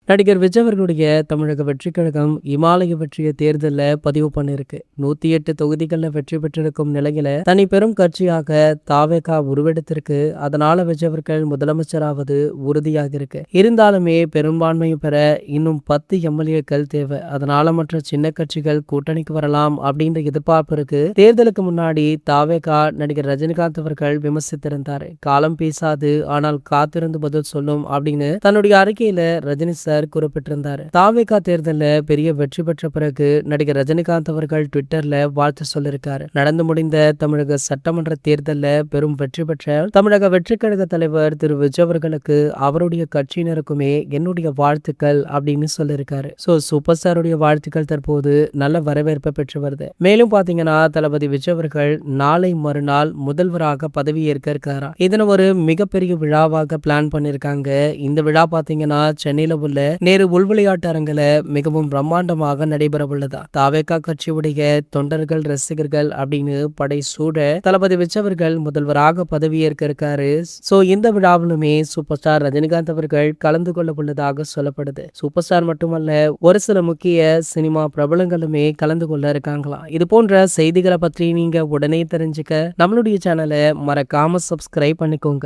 நடிகர் விஜய் அவர்களுடைய தமிழக வெற்றிக் கழகம் இமாலய வெற்றியை தேர்தலில் பதிவு பண்ணிருக்கு. 108 தொகுதிகளில் வெற்றி பெற்றிருக்கும் நிலையில தனி பெரும் கட்சியாக தாவேகா உருவெடுத்திருக்கு. அதனால விஜய் அவர்கள் முதலமைச்சராவது உறுதியாக இருக்கு. இருந்தாலுமே பெரும்பான்மையை பெற இன்னும் 10 எம்எல்ஏக்கள் தேவை. அதனால மற்ற சின்ன கட்சிகள் கூட்டணிக்கு வரலாம் அப்படின்ற எதிர்பார்ப்பு இருக்கு. தேர்தலுக்கு முன்னாடி தாவேகா நடிகர் ரஜினிகாந்த் அவர்கள் விமர்சித்திருந்தாரு. காலம் பேசாது, ஆனால் காத்திருந்து பதில் சொல்லும் அப்படின்னு தன்னுடைய அறிக்கையில ரஜினி சார் குறிப்பிட்டிருந்தாரு. தாவேகா தேர்தலில் பெரிய வெற்றி பெற்ற பிறகு நடிகர் ரஜினிகாந்த் அவர்கள் ட்விட்டர்ல வாழ்த்து சொல்லிருக்காரு. நடந்து முடிந்த தமிழக சட்டமன்ற தேர்தலில் பெரும் வெற்றி பெற்ற தமிழக வெற்றி கழக தலைவர் திரு விஜய் அவர்களுக்கு அவருடைய கட்சியினருக்குமே என்னுடைய வாழ்த்துக்கள் அப்படின்னு சொல்லியிருக்காரு. சூப்பர் ஸ்டாருடைய வாழ்த்துக்கள் தற்போது நல்ல வரவேற்பை பெற்று வருது. மேலும் பாத்தீங்கன்னா தளபதி விஜய் அவர்கள் நாளை மறுநாள் முதல்வராக பதவியேற்க இருக்காரா. இதனை ஒரு மிகப்பெரிய விழாவாக பிளான் பண்ணிருக்காங்க. இந்த விழா பாத்தீங்கன்னா சென்னையில உள்ள நேரு உள்விளையாட்டு அரங்கில மிகவும் பிரம்மாண்டமாக நடைபெற உள்ளதா. தாவேகா கட்சியுடைய தொண்டர்கள், ரசிகர்கள் அப்படின்னு படை சூட தளபதி விஜய் அவர்கள் முதல்வராக பதவியேற்க இருக்காரு. இந்த விழாவிலுமே சூப்பர் ஸ்டார் ரஜினிகாந்த் அவர்கள் கலந்து கொள்ள உள்ளதாக சொல்லப்படுது. சூப்பர் ஸ்டார் மட்டுமல்ல, ஒரு சில முக்கிய சினிமா பிரபலங்களுமே கலந்து கொள்ள இருக்காங்களாம். இது போன்ற செய்திகளை பற்றி நீங்க உடனே தெரிஞ்சுக்க நம்மளுடைய சேனலை மறக்காம சப்ஸ்கிரைப் பண்ணிக்கோங்க.